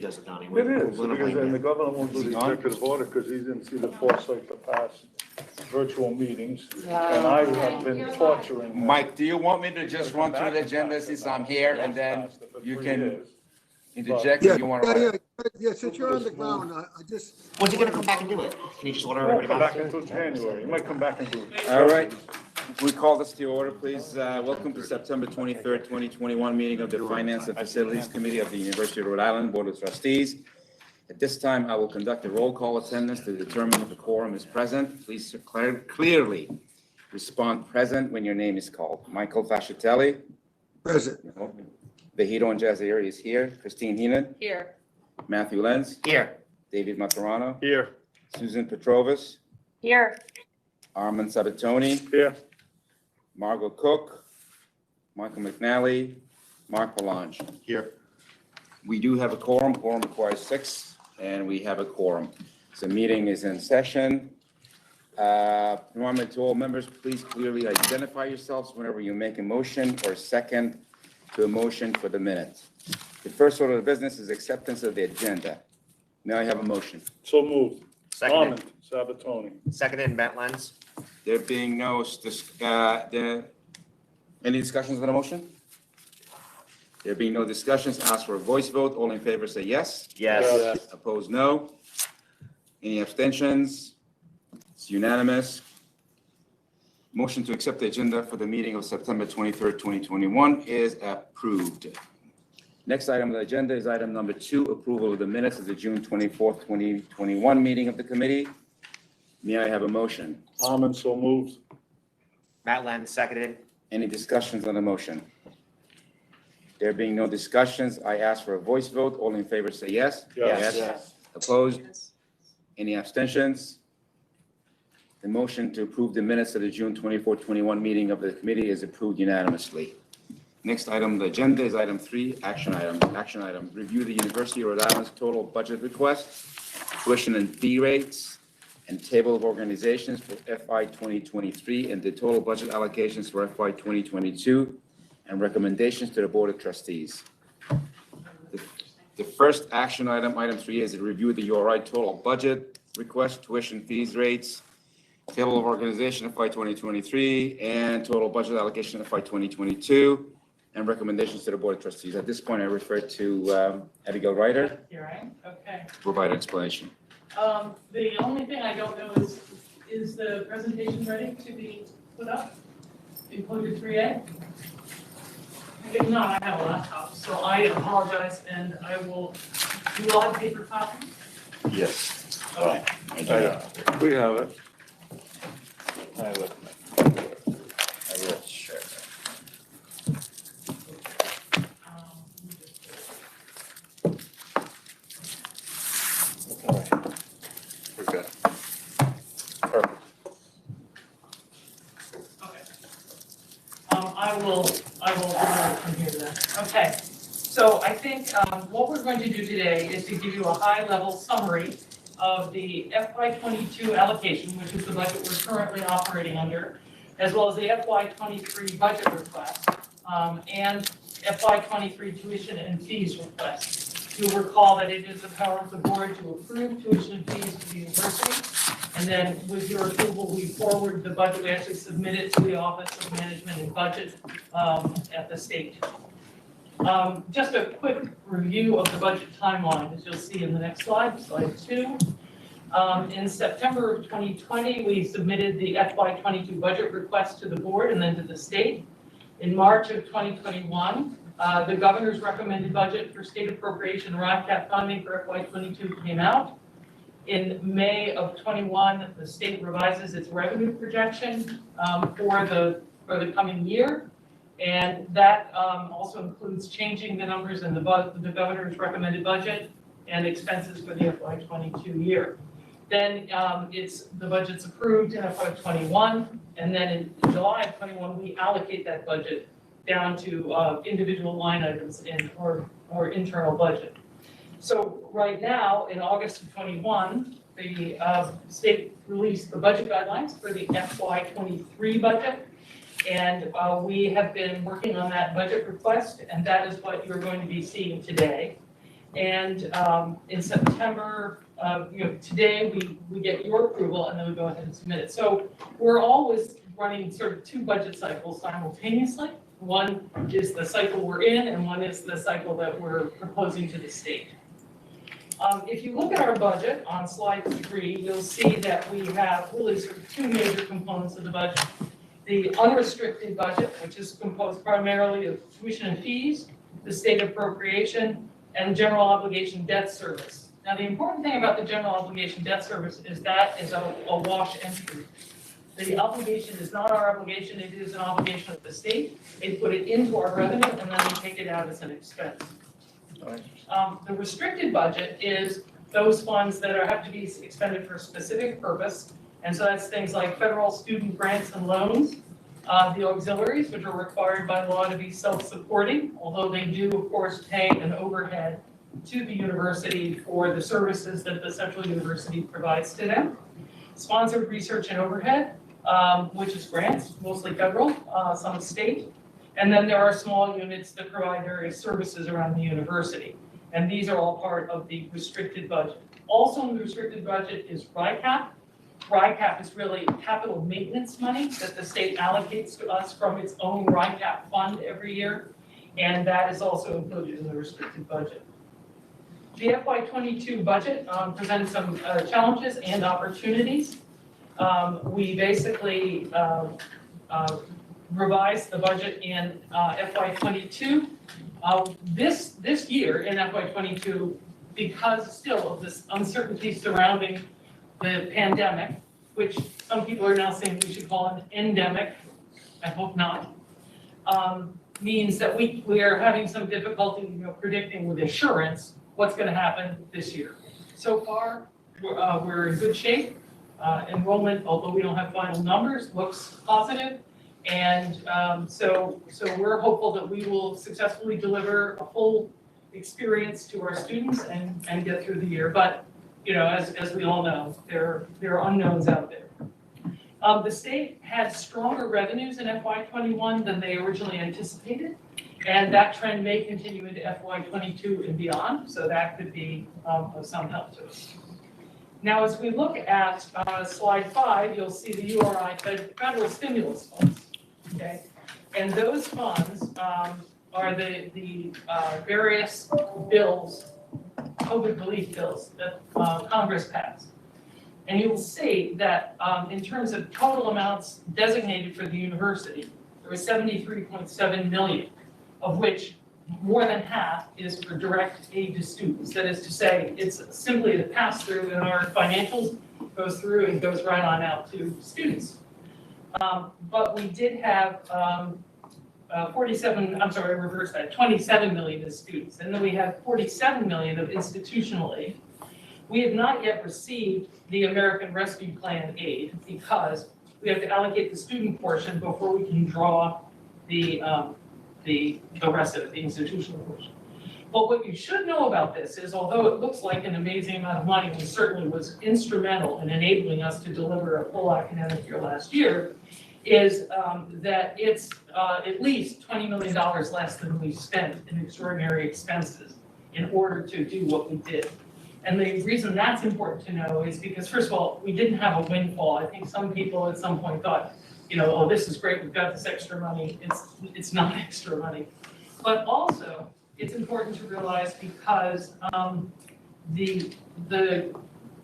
does it, Donnie. It We're is, gonna because blame then the you. governor won't do the executive order because he didn't see the foresight to pass virtual meetings. And I have been torturing him. Mike, do you want me to just run through the agenda since I'm here and then you can interject Yeah, if you want to? yeah, since you're on the ground, I just. When's he gonna come back and do it? Can you just order He won't everybody come back? back until January. He might come back and do it. All right. We call this to order, please. Welcome to September 23rd, 2021 meeting of the Finance and Facilities Committee of the University of Rhode Island Board of Trustees. At this time, I will conduct a roll call attendance to determine if the quorum is present. Please clearly respond present when your name is called. Michael Fascitelli. Present. Vehito and Jazieri is here. Christine Heenan. Here. Matthew Lenz. Here. David Maturano. Here. Susan Petrovis. Here. Armand Sabatoni. Here. Margot Cook. Michael McNally. Mark Palange. Here. We do have a quorum. Quorum requires 6, and we have a quorum. So meeting is in session. Remember to all members, please clearly identify yourselves whenever you make a motion or second to a motion for the minute. The first order of business is acceptance of the agenda. May I have a motion? So moved. Seconded. Armand, Sabatoni. Seconded, Matt Lenz. There being no, any discussions on the motion? There being no discussions, ask for a voice vote. All in favor say yes. Yes. Opposed, no. Any abstentions? It's unanimous. Motion to accept the agenda for the meeting of September 23rd, 2021 is approved. Next item on the agenda is item number 2, approval of the minutes of the June 24th, 2021 meeting of the committee. May I have a motion? Armand, so moved. Matt Lenz, seconded. Any discussions on the motion? There being no discussions, I ask for a voice vote. All in favor say yes. Yes. Opposed? Any abstentions? The motion to approve the minutes of the June 24, 21 meeting of the committee is approved unanimously. Next item on the agenda is item 3, action item. Action item, review the University of Rhode Island's total budget request, tuition and fee rates, and table of organizations for FY 2023 and the total budget allocations for FY 2022 and recommendations to the Board of Trustees. The first action item, item 3, is to review the URI total budget request, tuition fees rates, table of organization FY 2023, and total budget allocation FY 2022, and recommendations to the Board of Trustees. At this point, I refer to Abigail Ryder Here I am, okay. to provide an explanation. The only thing I don't know is the presentation ready to be put up? Included 3A? If not, I have a laptop, so I apologize, and I will, you all have paper copies? Yes. Okay. We have it. Sure. We're good. Okay. I will from here then. Okay, so I think what we're going to do today is to give you a high-level summary of the FY '22 allocation, which is the budget we're currently operating under, as well as the FY '23 budget request, and FY '23 tuition and fees request. You'll recall that it is the power of the board to approve tuition and fees to the university. And then with your approval, we forward the budget, we actually submit it to the Office of Management and Budget at the state. Just a quick review of the budget timeline, as you'll see in the next slide, slide 2. In September of 2020, we submitted the FY '22 budget request to the board and then to the state. In March of 2021, the governor's recommended budget for state appropriation ROTCAP funding for FY '22 came out. In May of 21, the state revises its revenue projection for the coming year. And that also includes changing the numbers in the governor's recommended budget and expenses for the FY '22 year. Then the budget's approved in FY '21, and then in July of '21, we allocate that budget down to individual line items in our internal budget. So right now, in August of '21, the state released the budget guidelines for the FY '23 budget. And we have been working on that budget request, and that is what you're going to be seeing today. And in September, today we get your approval and then we go ahead and submit it. So we're always running sort of 2 budget cycles simultaneously. One is the cycle we're in and one is the cycle that we're proposing to the state. If you look at our budget on slide 3, you'll see that we have really sort of 2 major components of the budget. The unrestricted budget, which is composed primarily of tuition and fees, the state appropriation, and general obligation debt service. Now, the important thing about the general obligation debt service is that is a wash entry. The obligation is not our obligation, it is an obligation of the state. They put it into our revenue and then we take it out as an expense. The restricted budget is those funds that have to be expended for a specific purpose. And so that's things like federal student grants and loans, the auxiliaries, which are required by law to be self-supporting, although they do, of course, pay an overhead to the university for the services that the Central University provides to them. Sponsored research and overhead, which is grants, mostly federal, some state. And then there are small units that provide various services around the university. And these are all part of the restricted budget. Also in the restricted budget is RICAP. RICAP is really capital maintenance money that the state allocates to us from its own RICAP fund every year. And that is also included in the restricted budget. The FY22 budget presented some challenges and opportunities. We basically revised the budget in FY22. This year in FY22, because still of this uncertainty surrounding the pandemic, which some people are now saying we should call an endemic, I hope not, means that we are having some difficulty predicting with assurance what's going to happen this year. So far, we're in good shape. Enrollment, although we don't have final numbers, looks positive. And so we're hopeful that we will successfully deliver a full experience to our students and get through the year. But, as we all know, there are unknowns out there. The state had stronger revenues in FY21 than they originally anticipated. And that trend may continue into FY22 and beyond. So that could be of some help to us. Now, as we look at slide 5, you'll see the URI federal stimulus funds, okay? And those funds are the various bills, COVID relief bills that Congress passed. And you'll see that in terms of total amounts designated for the university, there was 73.7 million, of which more than half is for direct aid to students. That is to say, it's simply the pass-through in our financials goes through and goes right on out to students. But we did have 27 million as students. And then we have 47 million of institutional aid. We have not yet received the American Rescue Plan aid because we have to allocate the student portion before we can draw the rest of it, the institutional portion. But what you should know about this is, although it looks like an amazing amount of money, and certainly was instrumental in enabling us to deliver a full academic year last year, is that it's at least $20 million less than we spent in extraordinary expenses in order to do what we did. And the reason that's important to know is because, first of all, we didn't have a windfall. I think some people at some point thought, oh, this is great, we've got this extra money. It's not extra money. But also, it's important to realize because the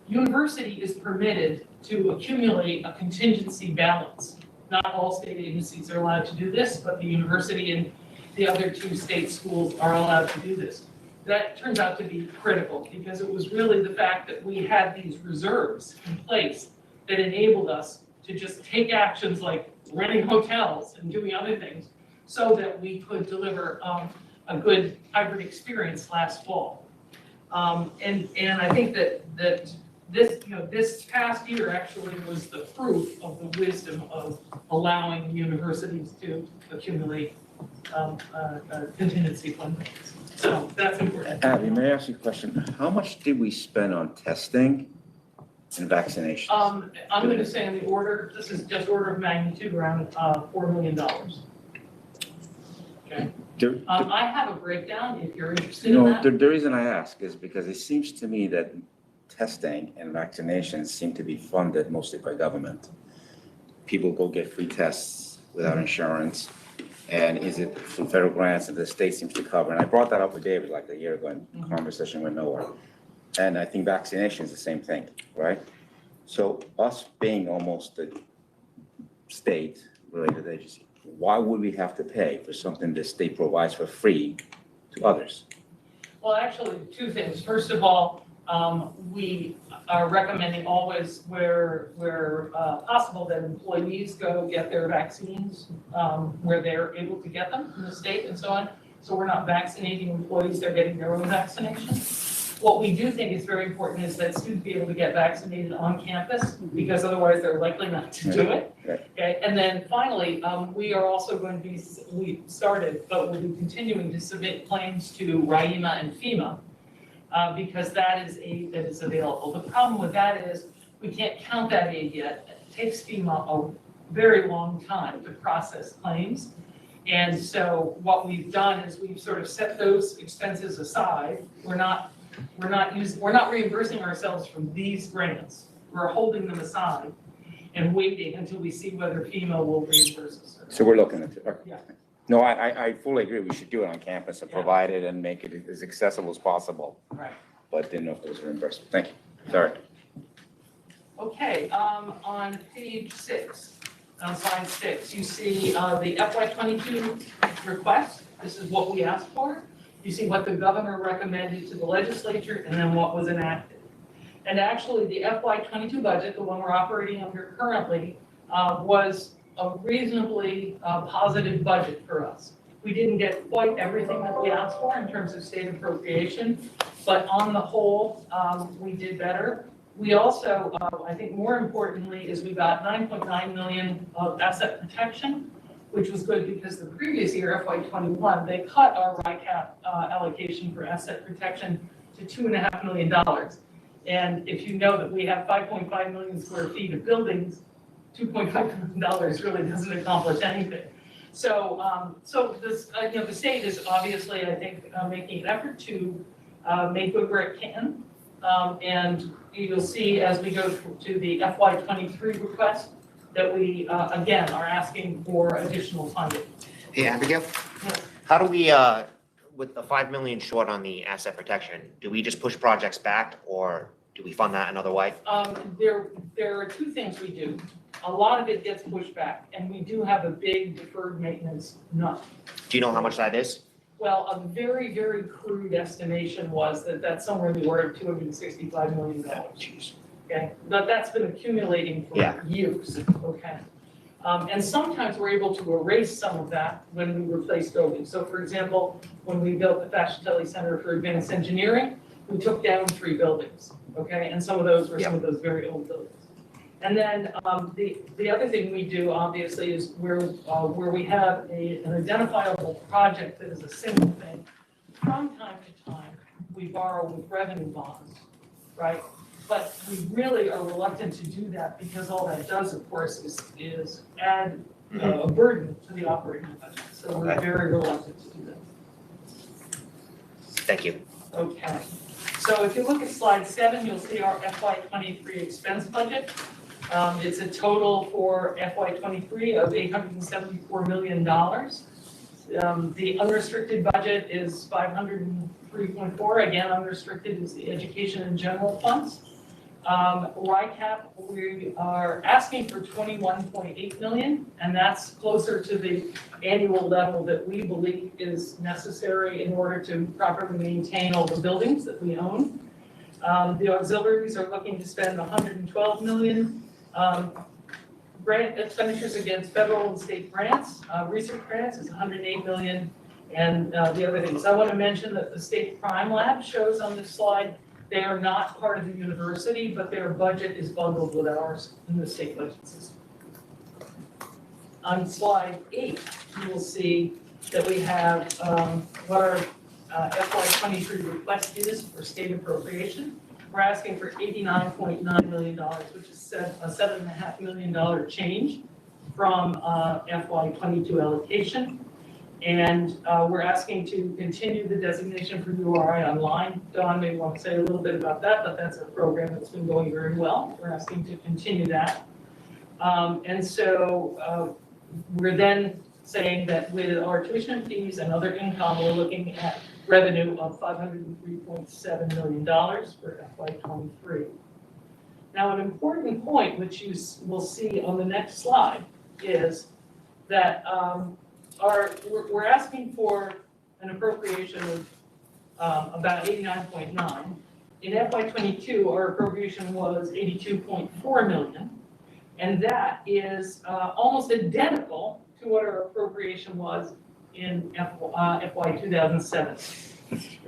university is permitted to accumulate a contingency balance. Not all state agencies are allowed to do this, but the university and the other 2 state schools are allowed to do this. That turns out to be critical because it was really the fact that we had these reserves in place that enabled us to just take actions like renting hotels and doing other things so that we could deliver a good hybrid experience last fall. And I think that this past year actually was the proof of the wisdom of allowing universities to accumulate contingency funding. So that's important. Abby, may I ask you a question? How much did we spend on testing and vaccinations? I'm going to say in the order, this is just order of magnitude, around $4 million. Okay. I have a breakdown if you're interested in No, that. the reason I ask is because it seems to me that testing and vaccinations seem to be funded mostly by government. People go get free tests without insurance, and is it from federal grants that the state seems to cover? And I brought that up with David like a year ago in conversation with nowhere. And I think vaccination is the same thing, right? So us being almost the state-related agency, why would we have to pay for something the state provides for free to others? Well, actually, two things. First of all, we are recommending always where possible that employees go get their vaccines where they're able to get them in the state and so on. So we're not vaccinating employees, they're getting their own vaccination. What we do think is very important is that students be able to get vaccinated on campus because otherwise they're likely not to do it. Right. Okay, and then finally, we are also going to be, we started, but we'll be continuing to submit claims to RIEMA and FEMA because that is aid that is available. The problem with that is we can't count that aid yet. It takes FEMA a very long time to process claims. And so what we've done is we've sort of set those expenses aside. We're not reimbursing ourselves from these grants. We're holding them aside and waiting until we see whether FEMA will reimburse us. So we're looking at it. Okay. Yeah. No, I fully agree. We should do it on campus and Yeah. provide it and make it as accessible as possible, Right. but didn't know if there was reimbursement. Thank you. Sorry. Okay, on page 6, on slide 6, you see the FY22 request. This is what we asked for. You see what the governor recommended to the legislature and then what was enacted. And actually, the FY22 budget, the one we're operating under currently, was a reasonably positive budget for us. We didn't get quite everything that we asked for in terms of state appropriation, but on the whole, we did better. We also, I think more importantly, is we got 9.9 million of asset protection, which was good because the previous year, FY21, they cut our RICAP allocation for asset protection to $2.5 million. And if you know that we have 5.5 million square feet of buildings, $2.5 million really doesn't accomplish anything. So, this, the state is obviously, I think, making an effort to make good where it can. And you'll see as we go to the FY23 request that we, again, are asking for additional funding. Hey, Abigail, Yes. how do we, with the 5 million short on the asset protection, do we just push projects back or do we fund that another way? There are two things we do. A lot of it gets pushed back, and we do have a big deferred maintenance nut. Do you know how much that is? Well, a very, very crude estimation was that that's somewhere in the order of $265 million. Jeez. Okay, but that's been accumulating for Yeah. years, okay? And sometimes we're able to erase some of that when we replace buildings. So for example, when we built the Fascitelli Center for Advanced Engineering, we took down 3 buildings, okay? And some of those were some of those very old buildings. And then the other thing we do, obviously, is where we have an identifiable project that is a single thing. From time to time, we borrow with revenue bonds, right? But we really are reluctant to do that because all that does, of course, is add a burden to the operating budget. So we're Okay. very reluctant to do that. Thank you. Okay. So if you look at slide 7, you'll see our FY23 expense budget. It's a total for FY23 of $874 million. The unrestricted budget is 503.4. Again, unrestricted is the education and general funds. RICAP, we are asking for 21.8 million, and that's closer to the annual level that we believe is necessary in order to properly maintain all the buildings that we own. The auxiliaries are looking to spend 112 million. Grant expenditures against federal and state grants, research grants is 108 million. And the other things, I want to mention that the state crime lab shows on this slide, they are not part of the university, but their budget is bundled with ours in the state budget system. On slide 8, you will see that we have what our FY23 request is for state appropriation. We're asking for $89.9 million, which is a $7.5 million change from FY22 allocation. And we're asking to continue the designation for URI online. Don may want to say a little bit about that, but that's a program that's been going very well. We're asking to continue that. And so we're then saying that with our tuition fees and other income, we're looking at revenue of $503.7 million for FY23. Now, an important point, which you will see on the next slide, is that we're asking for an appropriation of about 89.9. In FY22, our appropriation was 82.4 million, and that is almost identical to what our appropriation was in FY 2007.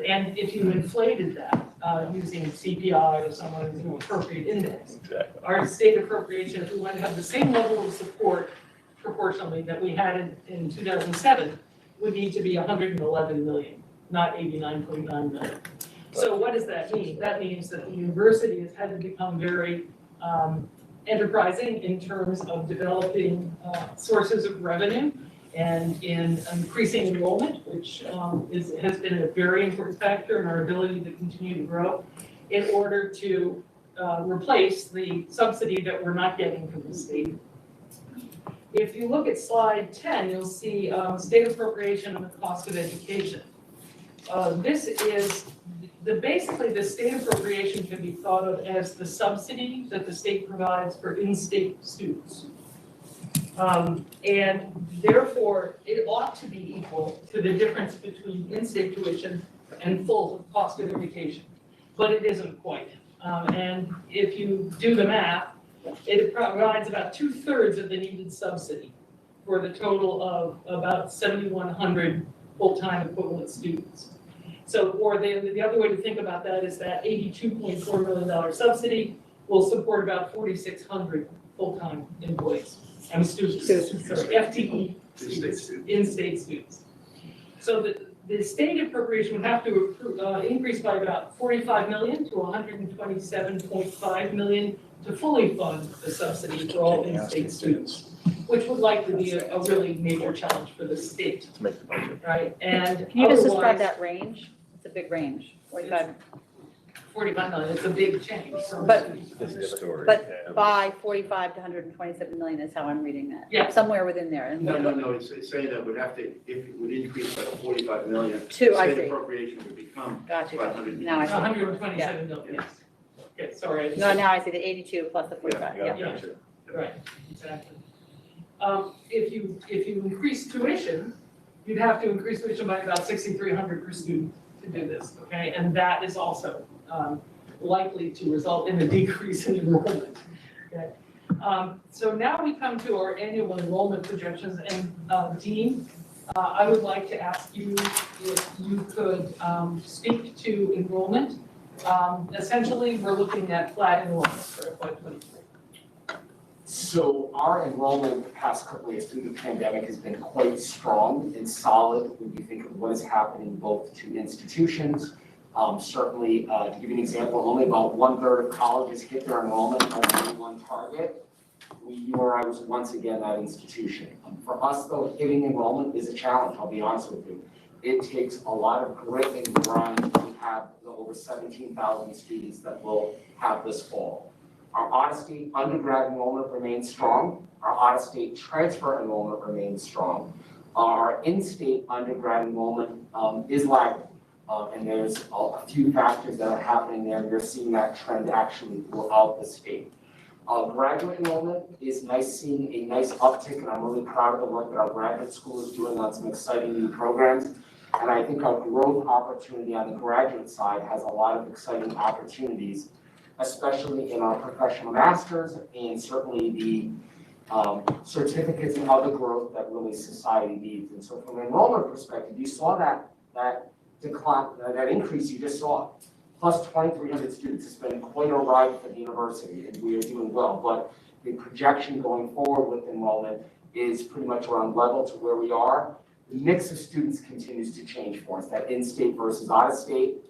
And if you inflated that using CPI or some other appropriate index, our state appropriation, if we want to have the same level of support proportionally that we had in 2007, would need to be 111 million, not 89.9 million. So what does that mean? That means that the university has had to become very enterprising in terms of developing sources of revenue and in increasing enrollment, which has been a very important factor in our ability to continue to grow in order to replace the subsidy that we're not getting from the state. If you look at slide 10, you'll see state appropriation and the cost of education. This is basically the state appropriation can be thought of as the subsidy that the state provides for in-state students. And therefore, it ought to be equal to the difference between in-state tuition and full cost of education, but it isn't quite. And if you do the math, it provides about 2/3 of the needed subsidy for the total of about 7,100 full-time equivalent students. So, or the other way to think about that is that $82.4 million subsidy will support about 4,600 full-time employees and students, sorry, FTE students, in-state students. So the state appropriation would have to increase by about 45 million to 127.5 million to fully fund the subsidy for all in-state students, which would likely be a really major challenge for the state, right? And Can you just describe otherwise, that range? It's a big range, 45. 45 million, it's a big change. But by 45 to 127 million is how I'm reading that. Yeah. Somewhere within there. And No, it's saying that would have to, if it would increase by 45 million, Two, I state see. appropriation would become Got you. 500. Now I see. 127 million, yes. Okay, sorry. No, now I see the 82 plus the 45, yeah. Yeah, right, exactly. If you increase tuition, you'd have to increase tuition by about 6,300 per student to do this, okay? And that is also likely to result in a decrease in enrollment, okay? So now we come to our annual enrollment projections, and Dean, I would like to ask you if you could speak to enrollment. Essentially, we're looking at flat enrollment for FY23. So our enrollment the past couple of years through the pandemic has been quite strong and solid when you think of what is happening both to institutions. Certainly, to give you an example, only about 1/3 of colleges hit their enrollment on day one target. URI was once again that institution. For us though, hitting enrollment is a challenge, I'll be honest with you. It takes a lot of grit and grind to have the over 17,000 students that we'll have this fall. Our out-of-state undergrad enrollment remains strong. Our out-of-state transfer enrollment remains strong. Our in-state undergrad enrollment is lagging. And there's a few factors that are happening there. You're seeing that trend actually throughout the state. Graduate enrollment is nice, seeing a nice uptick, and I'm really proud of the work that our graduate school is doing on some exciting new programs. And I think our growth opportunity on the graduate side has a lot of exciting opportunities, especially in our professional masters and certainly the certificates and other growth that really society needs. And so from an enrollment perspective, you saw that decline, that increase you just saw, plus 2,300 students. It's been quite a ride for the university, and we are doing well. But the projection going forward with enrollment is pretty much around level to where we are. The mix of students continues to change for us, that in-state versus out-of-state.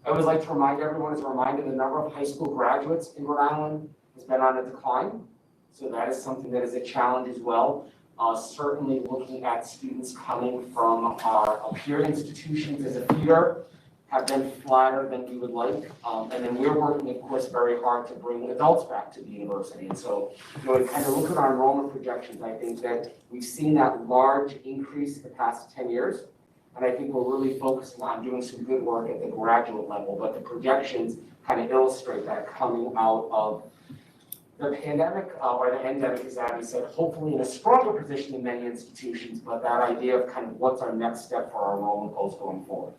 I always like to remind everyone, as a reminder, the number of high school graduates in Rhode Island has been on a decline. So that is something that is a challenge as well. Certainly looking at students coming from our peer institutions as a feeder have been flatter than we would like. And then we're working, of course, very hard to bring adults back to the university. And so, to kind of look at our enrollment projections, I think that we've seen that large increase the past 10 years. And I think we're really focusing on doing some good work at the graduate level, but the projections kind of illustrate that coming out of the pandemic or the endemic, as Abby said, hopefully in a stronger position in many institutions, but that idea of kind of what's our next step for our enrollment goals going forward.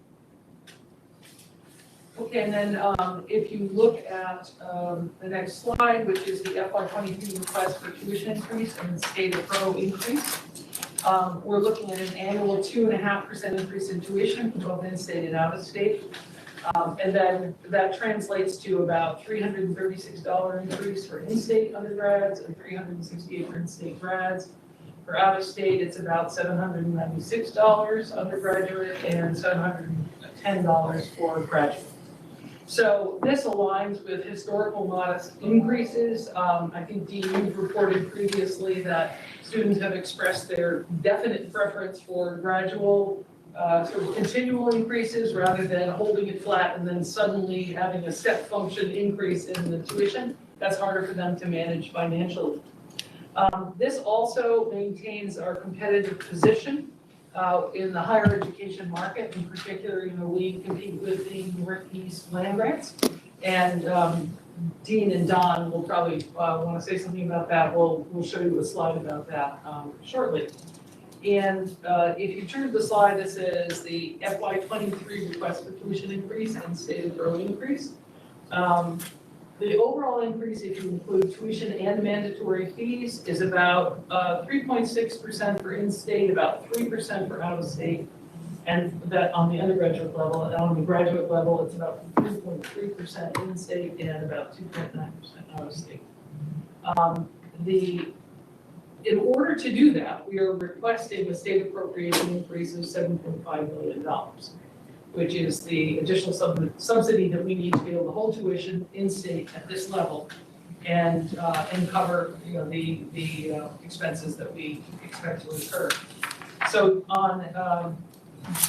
Okay, and then if you look at the next slide, which is the FY23 request for tuition increase and state of pro increase, we're looking at an annual 2.5% increase in tuition for both in-state and out-of-state. And then that translates to about $336 increase for in-state undergrads and $368 for in-state grads. For out-of-state, it's about $796 undergraduate and $710 for graduate. So this aligns with historical modest increases. I think Dean, you've reported previously that students have expressed their definite preference for gradual sort of continual increases rather than holding it flat and then suddenly having a step function increase in the tuition. That's harder for them to manage financially. This also maintains our competitive position in the higher education market. In particular, we compete with the Northeast land grants. And Dean and Don will probably want to say something about that. We'll show you a slide about that shortly. And if you turn to the slide that says the FY23 request for tuition increase and state of pro increase, the overall increase, if you include tuition and mandatory fees, is about 3.6% for in-state, about 3% for out-of-state, and that on the undergraduate level. And on the graduate level, it's about 3.3% in-state and about 2.9% out-of-state. In order to do that, we are requesting a state appropriation increase of $7.5 million, which is the additional subsidy that we need to be able to hold tuition in-state at this level and cover the expenses that we expect to incur. So on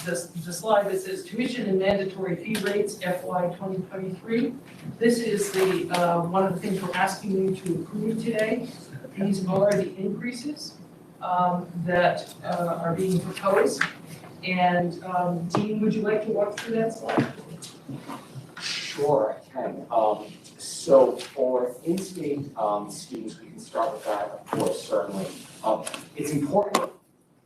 the slide that says tuition and mandatory fee rates FY 2023, this is the one of the things we're asking you to approve today. These are the increases that are being proposed. And Dean, would you like to walk through that slide? Sure, I can. So for in-state students, we can start with that, of course, certainly. It's important,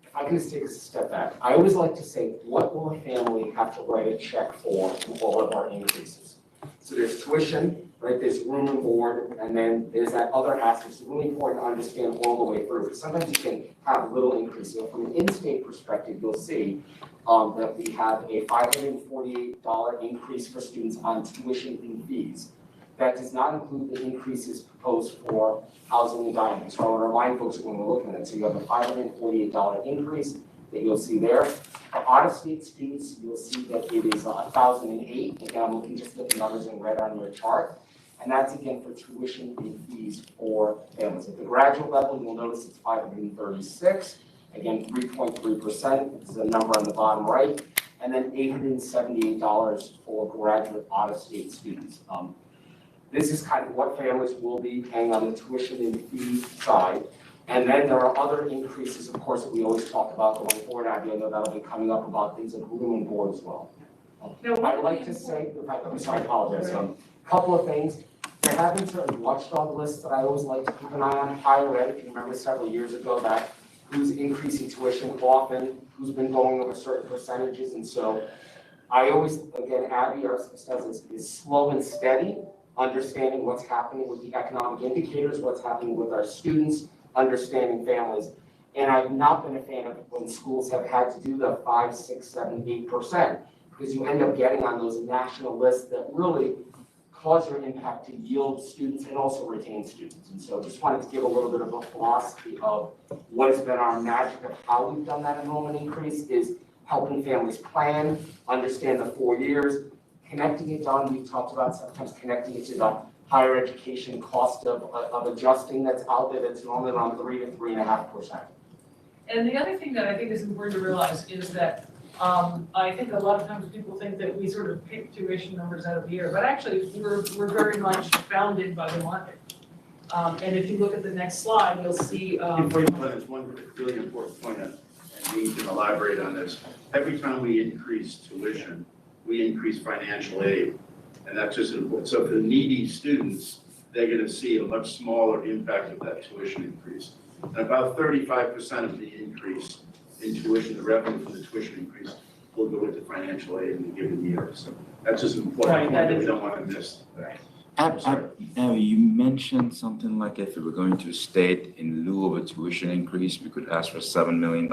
if I can just take a step back, I always like to say, what will a family have to write a check for all of our increases? So there's tuition, right? There's room and board, and then there's that other aspect. It's really important to understand all the way through, because sometimes you can have little increases. So from an in-state perspective, you'll see that we have a $548 increase for students on tuition and fees. That does not include the increases proposed for housing and dining. So I want to remind folks when we're looking at it. So you have a $548 increase that you'll see there. For out-of-state students, you'll see that it is $1,008. Again, I'm looking just at the numbers in red on your chart. And that's again for tuition and fees for families. At the graduate level, you'll notice it's $536. Again, 3.3%. This is a number on the bottom right. And then $878 for graduate out-of-state students. This is kind of what families will be paying on the tuition and fee side. And then there are other increases, of course, that we always talk about going forward. I know that'll be coming up about things like room and board as well. I'd like to say, I'm sorry, I apologize. A couple of things. There have been certain watchdog lists that I always like to keep an eye on. Higher ed, if you remember several years ago, that who's increasing tuition often, who's been going over certain percentages. And so I always, again, Abby, our says is slow and steady, understanding what's happening with the economic indicators, what's happening with our students, understanding families. And I've not been a fan of when schools have had to do the 5, 6, 7, 8%, because you end up getting on those national lists that really cause your impact to yield students and also retain students. And so just wanted to give a little bit of a philosophy of what has been our magic of how we've done that enrollment increase is helping families plan, understand the 4 years, connecting it down. We've talked about sometimes connecting it to the higher education cost of adjusting that's out there that's normally around 3 to 3.5%. And the other thing that I think is important to realize is that I think a lot of times people think that we sort of pick tuition numbers out of the air, but actually we're very much bounded by the market. And if you look at the next slide, you'll see. Before you put this, one really important point, and we can elaborate on this. Every time we increase tuition, we increase financial aid. And that's just important. So for the needy students, they're going to see a much smaller impact of that tuition increase. And about 35% of the increase in tuition, the revenue from the tuition increase, will go into financial aid in a given year. So that's just an important point that we don't want to miss. Abby, you mentioned something like if we were going to state in lieu of a tuition increase, we could ask for $7 million.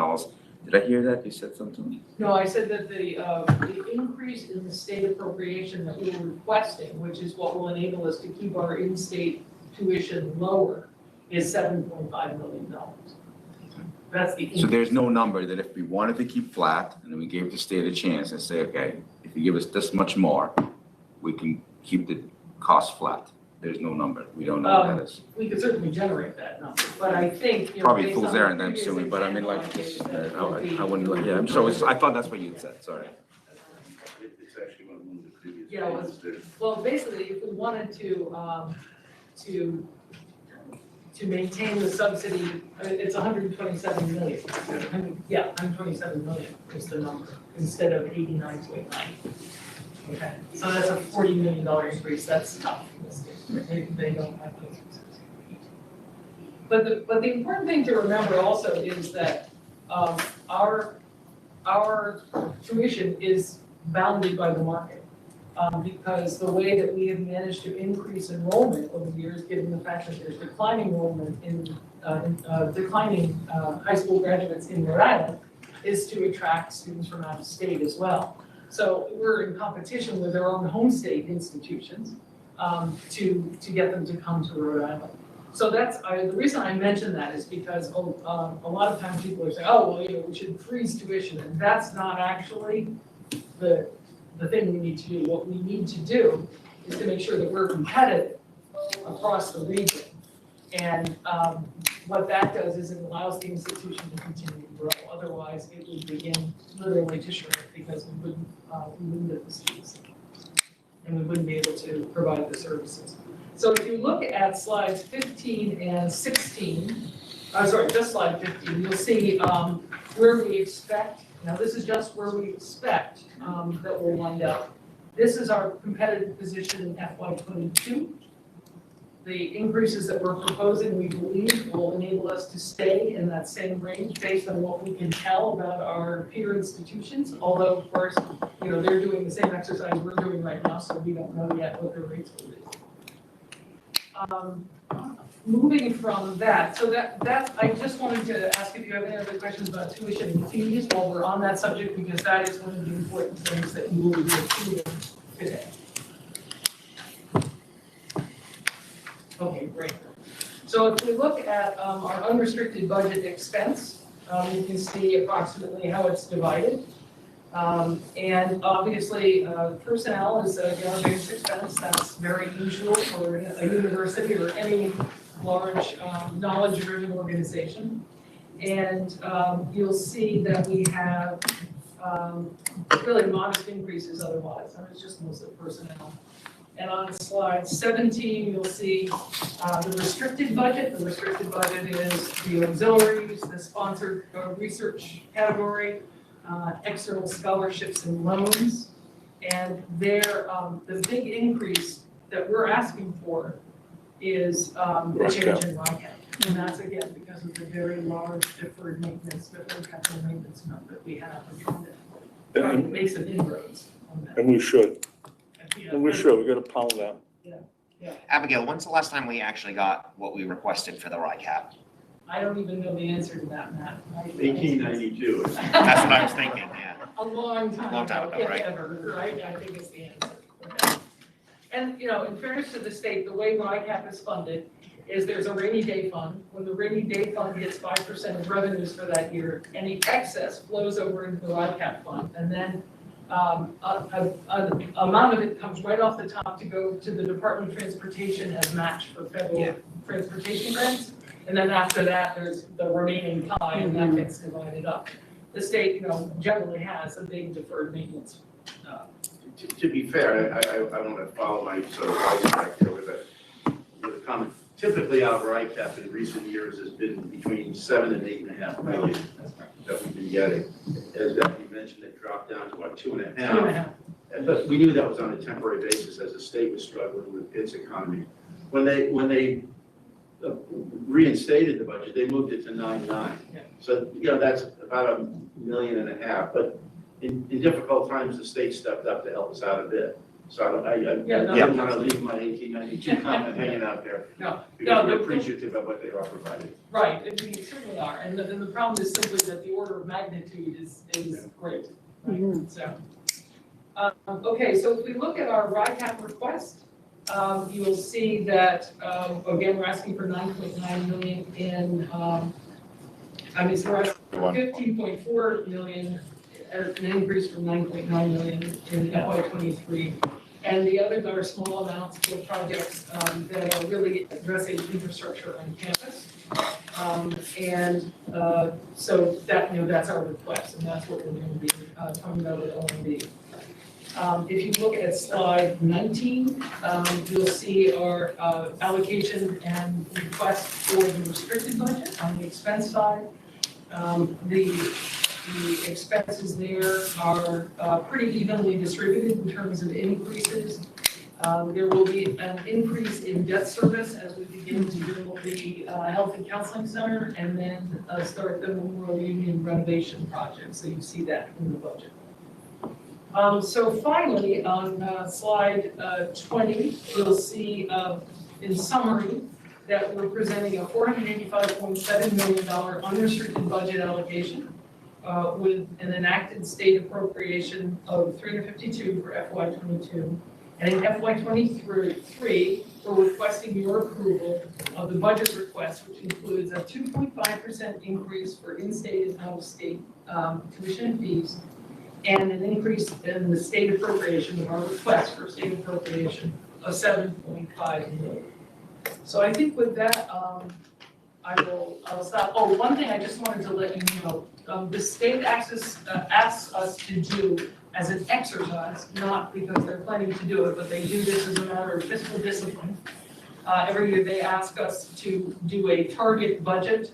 Did I hear that? You said something? No, I said that the increase in the state appropriation that we were requesting, which is what will enable us to keep our in-state tuition lower, is $7.5 million. That's the increase. So there's no number that if we wanted to keep flat and then we gave the state a chance and say, okay, if you give us this much more, we can keep the cost flat. There's no number. We don't know what that is. We could certainly generate that number, but I think, you know, Probably based fool's on the errand, I'm previous assuming, but I mean, like, example this, I gave, that would be- I wouldn't, yeah, I'm sorry, I thought that's what you had said, sorry. It's actually one of the previous. Yeah, it was- Well, basically, if we wanted to maintain the subsidy, it's 127 million. Yeah, 127 million is the number, instead of 89.9. Okay, so that's a $40 million increase, that's tough in this case. They don't have those resources. But the important thing to remember also is that our tuition is bounded by the market. Because the way that we have managed to increase enrollment over the years, given the fact that there's declining enrollment in declining high school graduates in Rhode Island, is to attract students from out of state as well. So we're in competition with our own home state institutions to get them to come to Rhode Island. So that's, the reason I mention that is because a lot of times people are saying, oh, well, you know, we should freeze tuition, and that's not actually the thing we need to do. What we need to do is to make sure that we're competitive across the region. And what that does is it allows the institution to continue to grow. Otherwise, it would begin literally to shrink because we wouldn't get the students. And we wouldn't be able to provide the services. So if you look at slides 15 and 16, just slide 15, you'll see where we expect, now this is just where we expect that we'll wind up. This is our competitive position in FY22. The increases that we're proposing, we believe, will enable us to stay in that same range based on what we can tell about our peer institutions. Although, of course, you know, they're doing the same exercise we're doing right now, so we don't know yet what their rates will be. Moving from that, so that I just wanted to ask if you have any other questions about tuition and fees while we're on that subject, because that is one of the important things that you will be approving today. Okay, great. So if we look at our unrestricted budget expense, you can see approximately how it's divided. And obviously, personnel is our biggest expense. That's very usual for a university or any large knowledge-driven organization. And you'll see that we have really modest increases otherwise. I mean, it's just mostly personnel. And on slide 17, you'll see the restricted budget. The restricted budget is the auxiliaries, the sponsored research category, external scholarships and loans. And there, the big increase that we're asking for is the change in RICAP. And that's again because of the very large deferred capital maintenance amount that we have. We're trying to make some inroads on that. And we should, Yeah. and we should, we gotta pound that. Abigail, when's the last time we actually got what we requested for the RICAP? I don't even know the answer to that, Matt. 1892. That's what I was thinking, yeah. A long time ago, if right? ever, right? I think is the answer. Okay. And, you know, in fairness to the state, the way RICAP is funded is there's a rainy day fund. When the rainy day fund gets 5% of revenues for that year, any excess flows over into the RICAP fund. And then an amount of it comes right off the top to go to the Department of Transportation as match for federal transportation grants. And then after that, there's the remaining pie, and that gets divided up. The state, generally has a big deferred maintenance. To be fair, I want to follow my sort of vice back here with a comment. Typically, our ICAP in recent years has been between 7 and 8.5 million that we've been getting. As Becky mentioned, it dropped down to about 2.5. 2.5. But we knew that was on a temporary basis as the state was struggling with its economy. When they reinstated the budget, they moved it to 9.9. Yeah. So, that's about $1.5 million. But in difficult times, the state stepped up to help us out a bit. So I didn't want to leave my 1892 comment hanging out there. No, Because we're appreciative of what they are providing. right, and we certainly are, and the problem is simply that the order of magnitude is great, right, so. Okay, so if we look at our RICAP request, you will see that, again, we're asking for 9.9 million in, so we're asking for 15.4 million, an increase from 9.9 million in FY '23. And the others are small amounts for projects that are really addressing infrastructure on campus. So that, that's our request, and that's what we're going to be talking about with OMB. If you look at slide 19, you'll see our allocation and request for the restricted budget on the expense side. The expenses there are pretty evenly distributed in terms of increases. There will be an increase in debt service as we begin to build the Health and Counseling Center and then start the Memorial Union renovation project. So you see that in the budget. So finally, on slide 20, you'll see in summary that we're presenting a $485.7 million unrestricted budget allocation. With an enacted state appropriation of $352 for FY '22. And in FY '23, we're requesting your approval of the budget request, which includes a 2.5% increase for in-state and out-of-state tuition and fees, and an increase in the state appropriation of our request for state appropriation of $7.5 million. So I think with that, I'll stop. Oh, one thing I just wanted to let you know, the state asks us to do as an exercise, not because they're planning to do it, but they do this as a matter of fiscal discipline. Every year they ask us to do a target budget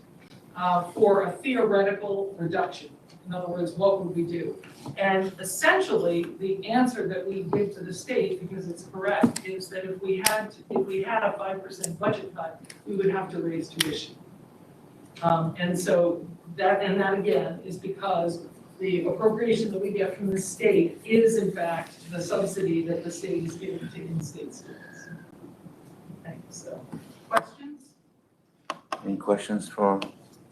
for a theoretical reduction. In other words, what would we do? And essentially, the answer that we give to the state, because it's correct, is that if we had a 5% budget cut, we would have to raise tuition. And so that again is because the appropriation that we get from the state is in fact the subsidy that the state is giving to in-state students. Thanks. So, questions? Any questions for?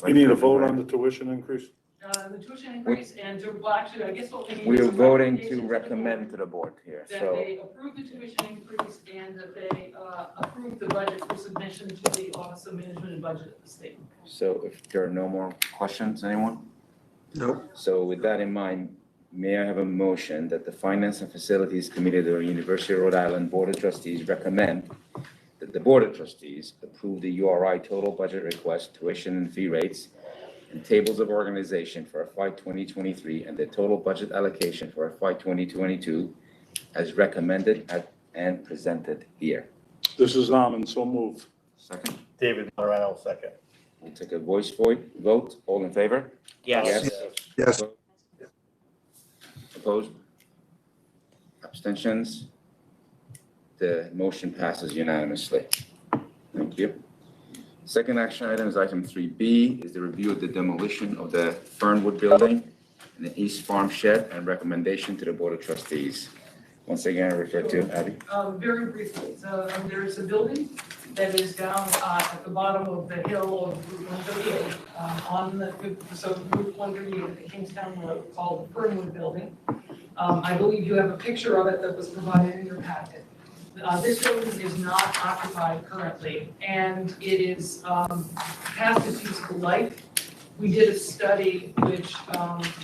You need a vote on the tuition increase? The tuition increase and actually, I guess what we need. We is are a voting recommendation to recommend to the board here, that so. they approve the tuition increase and that they approve the budget for submission to the Office of Management and Budget of the state. So if there are no more questions, anyone? Nope. So with that in mind, may I have a motion that the Finance and Facilities Committee of the University of Rhode Island Board of Trustees recommend that the Board of Trustees approve the URI total budget request, tuition and fee rates, and tables of organization for FY 2023 and the total budget allocation for FY 2022 as recommended and presented here. This is Norman, so moved. Second, David Morano, second. we'll take a voice vote. All in favor? Yes. Yes. Opposed? Abstentions? The motion passes unanimously. Thank you. Second action item is item 3B, is the review of the demolition of the Fernwood Building and the East Farm Shed and recommendation to the Board of Trustees. Once again, I refer to Abby. Very briefly, there is a building that is down at the bottom of the hill of Route 138, on the Route 138 at the Kingstown Road, called the Fernwood Building. I believe you have a picture of it that was provided in your packet. This building is not occupied currently, and it is past its useful life. We did a study which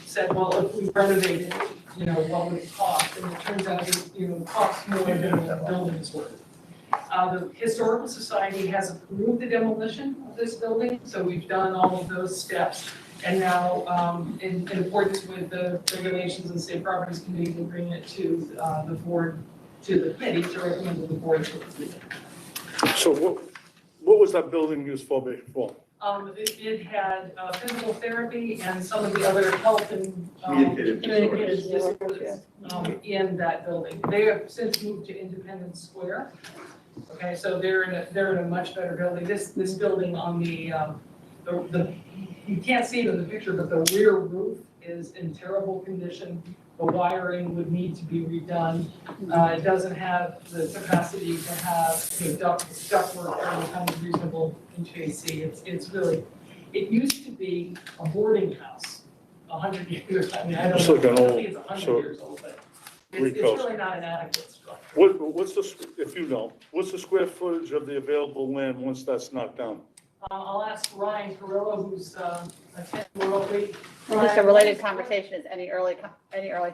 said, well, if we renovated it, what would it cost? And it turns out it costs more than the building is worth. The Historical Society has approved the demolition of this building, so we've done all of those steps. And now, in accordance with the regulations and state properties committee, we'll bring it to the board, to the committee, to recommend to the board to approve it. So what was that building used for before? It had physical therapy and some of the other health and Communicative disorders in that building. They have since moved to Independence Square. Okay, so they're in a much better building. This building on the you can't see it in the picture, but the rear roof is in terrible condition. The wiring would need to be redone. It doesn't have the capacity to have ductwork or any kind of reasonable HVAC. It's really, it used to be a boarding house 100 years. I mean, I don't It's know. like an I don't old- think it's 100 so- years old, but it's Recalls. really not an adequate structure. What's the, if you know, what's the square footage of the available land once that's knocked down? I'll ask Ryan Carrillo, who's a 10-year-old lead. Just a related conversation, is any early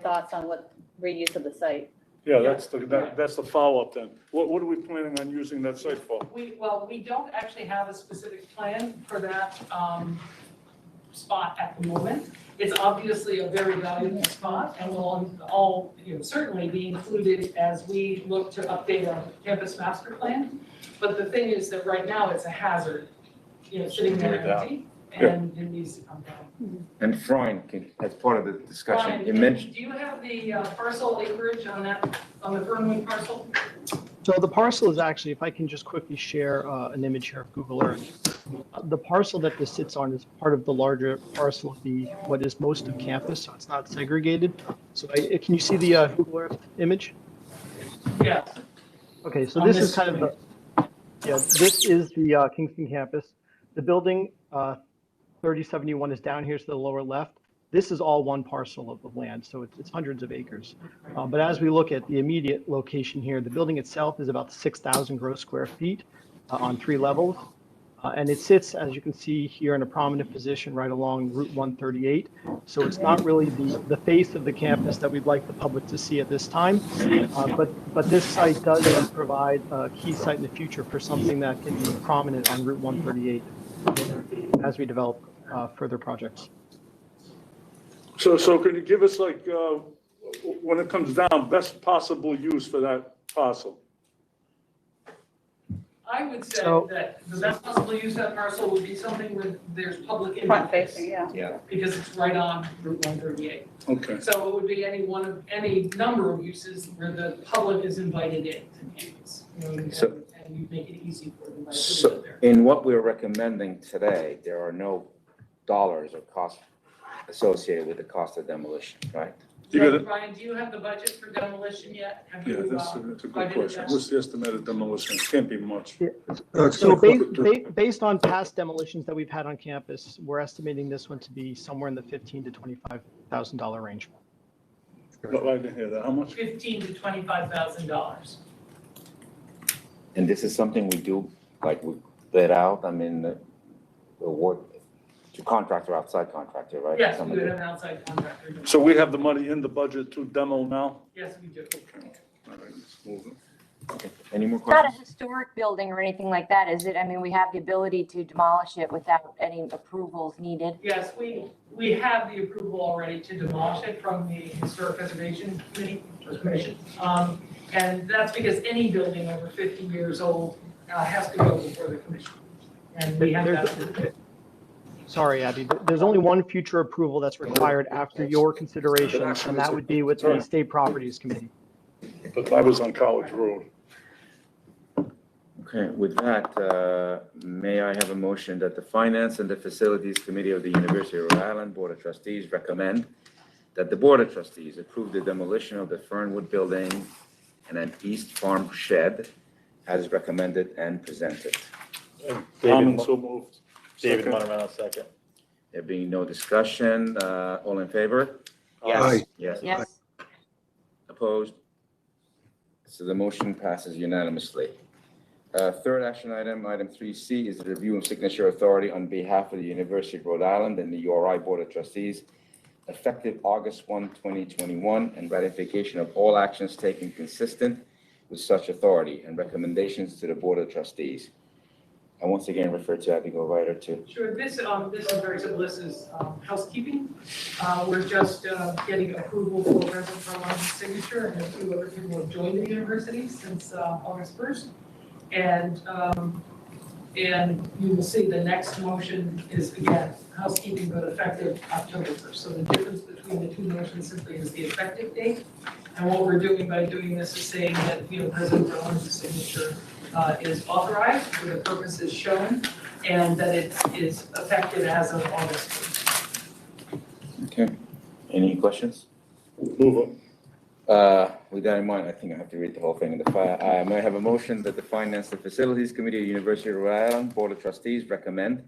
thoughts on what reuse of the site? Yeah, that's the follow-up then. What are we planning on using that site for? We don't actually have a specific plan for that spot at the moment. It's obviously a very valuable spot and will all, certainly be included as we look to update our campus master plan. But the thing is that right now it's a hazard, sitting there empty, and it needs to come down. And Brian, as part of the discussion, Brian, you mentioned, do you have the parcel acreage on the Fernwood parcel? So the parcel is actually, if I can just quickly share an image here of Google Earth. The parcel that this sits on is part of the larger parcel of what is most of campus, so it's not segregated. So can you see the Google Earth image? Yes. Okay, so On this this is kind of this is the Kingston campus. The building 3071 is down here to the lower left. This is all one parcel of land, so it's hundreds of acres. But as we look at the immediate location here, the building itself is about 6,000 gross square feet on 3 levels. And it sits, as you can see here, in a prominent position right along Route 138. So it's not really the face of the campus that we'd like the public to see at this time. But this site does provide a key site in the future for something that can be prominent on Route 138 as we develop further projects. So can you give us when it comes down, best possible use for that parcel? I would say So- that the best possible use of that parcel would be something where there's public Front interface, facing, yeah. because it's right on Route 138. Okay. So it would be any number of uses where the public is invited in to campus. So- And you make it easy for them by putting so it there. in what we're recommending today, there are no dollars or costs associated with the cost of demolition, right? You So, got it? Brian, do you have the budget for demolition yet? Have Yeah, you, that's a budgeted good question. that? What's the estimated demolition? Can't be much. It's So gonna- based on past demolitions that we've had on campus, we're estimating this one to be somewhere in the $15,000 to $25,000 range. But I didn't hear that. How much? $15,000 to $25,000. And this is something we do, like we bid out, I mean, the work to contractor, outside contractor, right? Yes, we Somebody- would have an outside contractor. do it. So we have the money in the budget to demo now? Yes, we do. Okay. All right, let's move it. Okay. Any more It's not a questions? historic building or anything like that, is it? I mean, we have the ability to demolish it without any approvals needed. Yes, we have the approval already to demolish it from the Historic Preservation Commission. And that's because any building over 50 years old has to go before the commission. And we have that. Sorry, Abby, there's only one future approval that's required after your consideration, and that would be with the State Properties Committee. But I was on College Road. Okay, with that, may I have a motion that the Finance and the Facilities Committee of the University of Rhode Island Board of Trustees recommend that the Board of Trustees approve the demolition of the Fernwood Building and an East Farm shed as recommended and presented. David, so moved. David Second. Monoretto, second. There being no discussion, all in favor? Yes. Aye. Yes. Yes, Opposed? So the motion passes unanimously. Third action item, item 3C, is the review of signature authority on behalf of the University of Rhode Island and the URI Board of Trustees, effective August 1, 2021, and ratification of all actions taken consistent with with such authority and recommendations to the Board of Trustees. I once again refer to Abigail Ryder to. Sure, this is very simple, this is housekeeping. We're just getting approval for President Carlon's signature, and a few other people have joined the university since August 1st. And you will see the next motion is, again, housekeeping, but effective October 1st. So the difference between the two motions simply is the effective date. And what we're doing by doing this is saying that, President Carlon's signature is authorized for the purposes shown, and that it is effective as of August 1st. Okay. Any questions? Move it. With that in mind, I think I have to read the whole thing in the file. May I have a motion that the Finance and Facilities Committee of the University of Rhode Island Board of Trustees recommend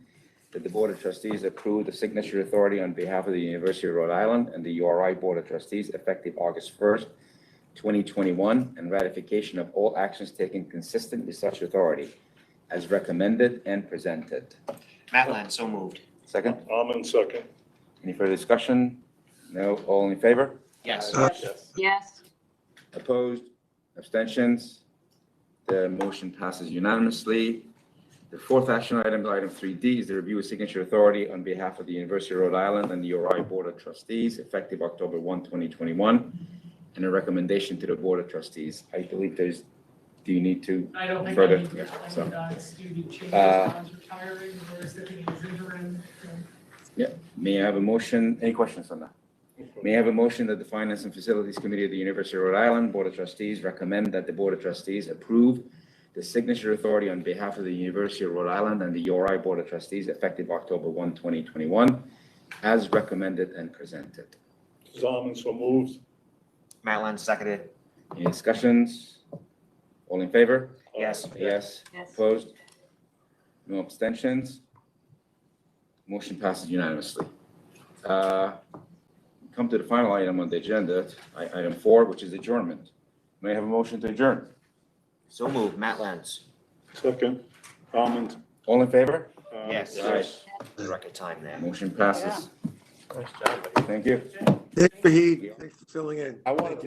that the Board of Trustees approve the signature authority on behalf of the University of Rhode Island and the URI Board of Trustees effective August 1st, 2021, and ratification of all actions taken consistent with such authority as recommended and presented. Matt Lang, so moved. Second? Almond second. Any further discussion? No? All in favor? Yes. Yes. Opposed? Abstentions? The motion passes unanimously. The fourth action item, item 3D, is the review of signature authority on behalf of the University of Rhode Island and the URI Board of Trustees effective October 1, 2021, and a recommendation to the Board of Trustees. I believe do you need to? I don't think Further, I need to, yeah, so. Stevie changes, Don's retiring, or sitting in his interim. May I have a motion? Any questions on that? May I have a motion that the Finance and Facilities Committee of the University of Rhode Island Board of Trustees recommend that the Board of Trustees approve the signature authority on behalf of the University of Rhode Island and the URI Board of Trustees effective October 1, 2021, as recommended and presented. Almond so moved. Matt Lang, seconded. Any discussions? All in favor? Yes. Yes. Yes. Opposed? No abstentions? Motion passes unanimously. Come to the final item on the agenda, item 4, which is adjournment. May I have a motion to adjourn? So moved. Matt Lang. Second. Almond. All in favor? Yes. Yes. Record time there. Motion passes. Nice job, buddy. Thank you. Thanks, Fahid. Thanks for filling in. I wanted to